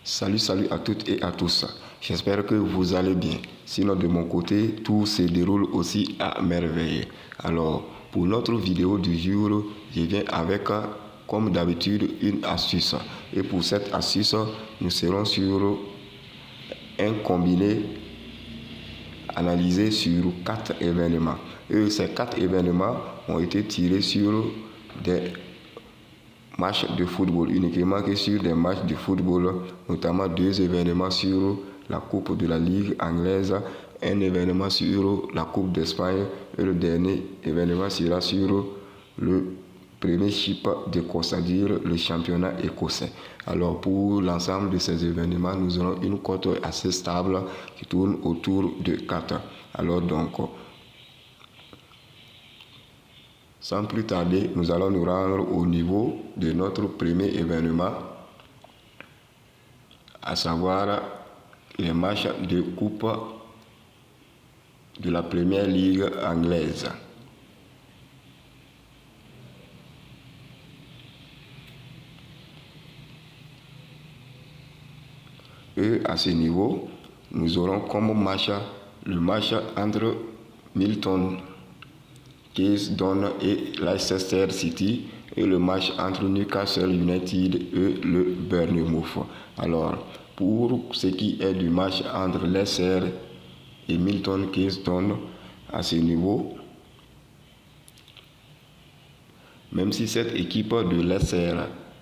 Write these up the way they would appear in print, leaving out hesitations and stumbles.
Salut à toutes et à tous. J'espère que vous allez bien. Sinon, de mon côté, tout se déroule aussi à merveille. Alors, pour notre vidéo du jour, je viens avec, comme d'habitude, une astuce. Et pour cette astuce, nous serons sur un combiné analysé sur 4 événements. Et ces 4 événements ont été tirés sur des matchs de football, uniquement que sur des matchs de football, notamment 2 événements sur la Coupe de la Ligue anglaise, un événement sur la Coupe d'Espagne et le dernier événement sera sur le Premiership d'Écosse, c'est-à-dire le championnat écossais. Alors pour l'ensemble de ces événements, nous aurons une cote assez stable qui tourne autour de 4. Alors donc, sans plus tarder, nous allons nous rendre au niveau de notre premier événement, à savoir les matchs de Coupe de la Première Ligue anglaise. Et à ce niveau, nous aurons comme match le match entre Milton Keynes et Leicester City et le match entre Newcastle United et le Bournemouth. Alors, pour ce qui est du match entre Leicester et Milton Keynes, à ce niveau, même si cette équipe de Leicester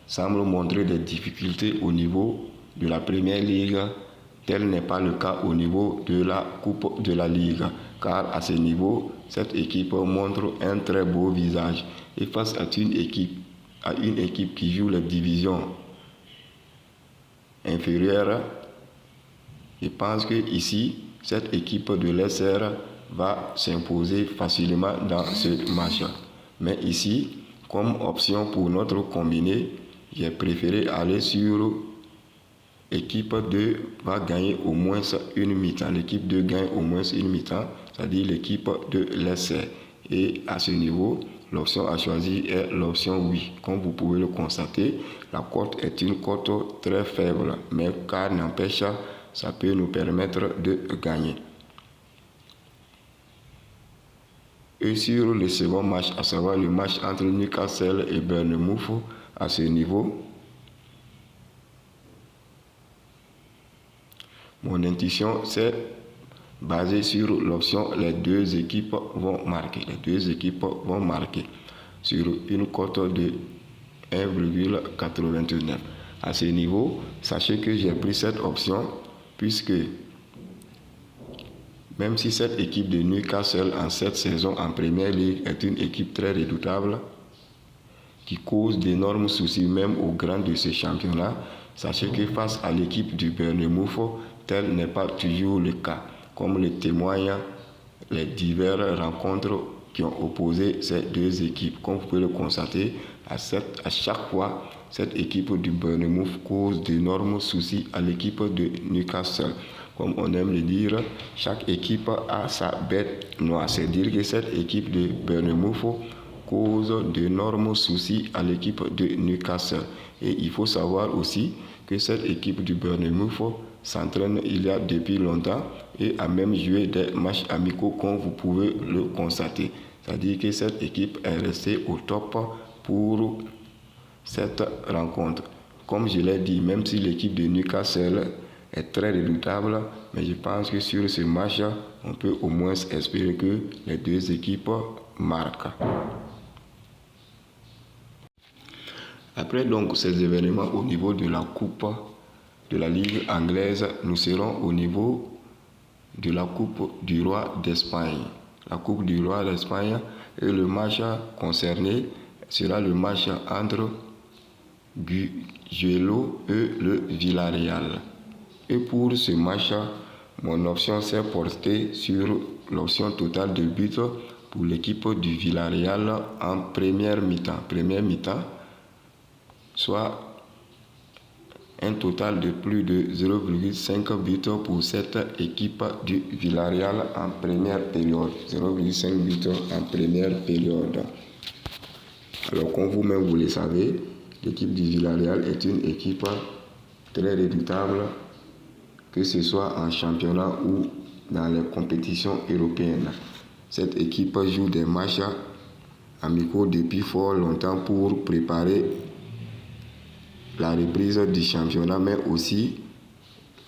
semble montrer des difficultés au niveau de la Première Ligue, tel n'est pas le cas au niveau de la Coupe de la Ligue, car à ce niveau, cette équipe montre un très beau visage. Et face à une équipe qui joue les divisions inférieures, je pense que ici, cette équipe de Leicester va s'imposer facilement dans ce match. Mais ici, comme option pour notre combiné, j'ai préféré aller sur l'équipe 2 va gagner au moins une mi-temps. L'équipe 2 gagne au moins une mi-temps, c'est-à-dire l'équipe de Leicester. Et à ce niveau, l'option à choisir est l'option oui. Comme vous pouvez le constater, la cote est une cote très faible, mais car n'empêche, ça peut nous permettre de gagner. Et sur le second match, à savoir le match entre Newcastle et Bournemouth, à ce niveau, mon intuition c'est basée sur l'option les deux équipes vont marquer. Les deux équipes vont marquer sur une cote de 1,89. À ce niveau, sachez que j'ai pris cette option puisque même si cette équipe de Newcastle en cette saison en Première Ligue est une équipe très redoutable qui cause d'énormes soucis même aux grands de ce championnat, sachez que face à l'équipe du Bournemouth, tel n'est pas toujours le cas, comme le témoignent les diverses rencontres qui ont opposé ces deux équipes. Comme vous pouvez le constater, à chaque fois, cette équipe du Bournemouth cause d'énormes soucis à l'équipe de Newcastle. Comme on aime le dire, chaque équipe a sa bête noire. C'est-à-dire que cette équipe de Bournemouth cause d'énormes soucis à l'équipe de Newcastle. Et il faut savoir aussi que cette équipe du Bournemouth s'entraîne il y a depuis longtemps et a même joué des matchs amicaux comme vous pouvez le constater. C'est-à-dire que cette équipe est restée au top pour cette rencontre. Comme je l'ai dit, même si l'équipe de Newcastle est très redoutable, mais je pense que sur ce match, on peut au moins espérer que les deux équipes marquent. Après donc ces événements au niveau de la Coupe de la Ligue anglaise, nous serons au niveau de la Coupe du Roi d'Espagne. La Coupe du Roi d'Espagne et le match concerné sera le match entre Guijuelo et le Villarreal. Et pour ce match, mon option s'est portée sur l'option totale de buts pour l'équipe du Villarreal en première mi-temps. Première mi-temps, soit un total de plus de 0,5 buts pour cette équipe du Villarreal en première période. 0,5 buts en première période. Alors comme vous-même vous le savez, l'équipe du Villarreal est une équipe très redoutable, que ce soit en championnat ou dans les compétitions européennes. Cette équipe joue des matchs amicaux depuis fort longtemps pour préparer la reprise du championnat, mais aussi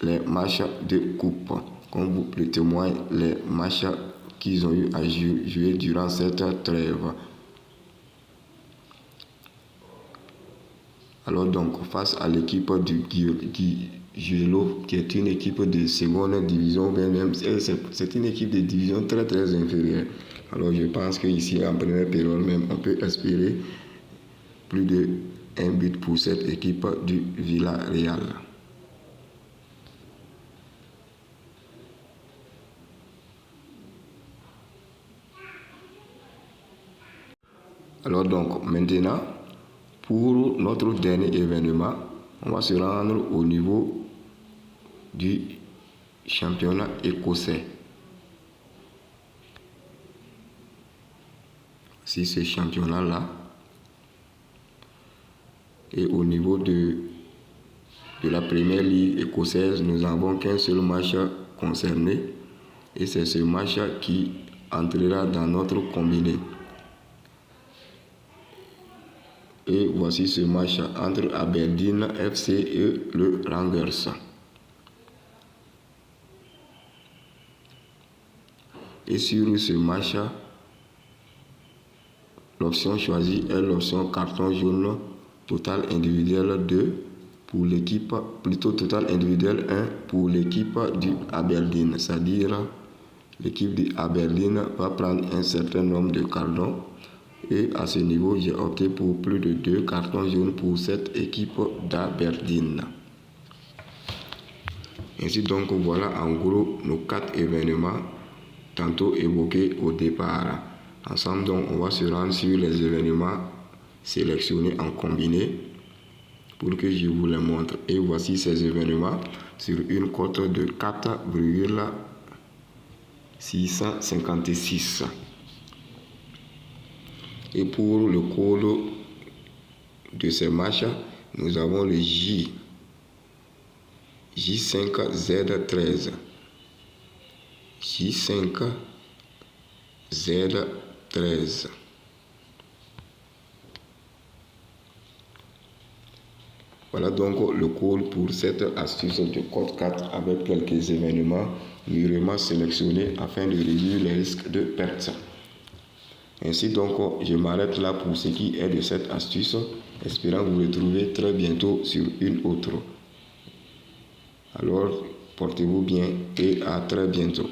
les matchs de coupe. Comme vous le témoignez, les matchs qu'ils ont eu à jouer durant cette trêve. Alors donc, face à l'équipe du Guijuelo, qui est une équipe de seconde division, même c'est une équipe de division très très inférieure. Alors je pense qu'ici, en première période même, on peut espérer plus de 1 but pour cette équipe du Villarreal. Alors donc, maintenant, pour notre dernier événement, on va se rendre au niveau du championnat écossais. Si ce championnat-là, et au niveau de la première ligue écossaise, nous n'avons qu'un seul match concerné, et c'est ce match qui entrera dans notre combiné. Et voici ce match entre Aberdeen FC et le Rangers. Et sur ce match, l'option choisie est l'option carton jaune total individuel 2 pour l'équipe, plutôt total individuel 1 pour l'équipe du Aberdeen. C'est-à-dire l'équipe du Aberdeen va prendre un certain nombre de cartons. Et à ce niveau, j'ai opté pour plus de 2 cartons jaunes pour cette équipe d'Aberdeen. Ainsi donc, voilà en gros nos 4 événements tantôt évoqués au départ. Ensemble donc, on va se rendre sur les événements sélectionnés en combiné pour que je vous les montre. Et voici ces événements sur une cote de 4,656. Et pour le code de ces matchs, nous avons le J5Z13. J5Z13. Voilà donc le code pour cette astuce de code 4 avec quelques événements mûrement sélectionnés afin de réduire les risques de perte. Ainsi donc, je m'arrête là pour ce qui est de cette astuce, espérant vous retrouver très bientôt sur une autre. Alors, portez-vous bien et à très bientôt.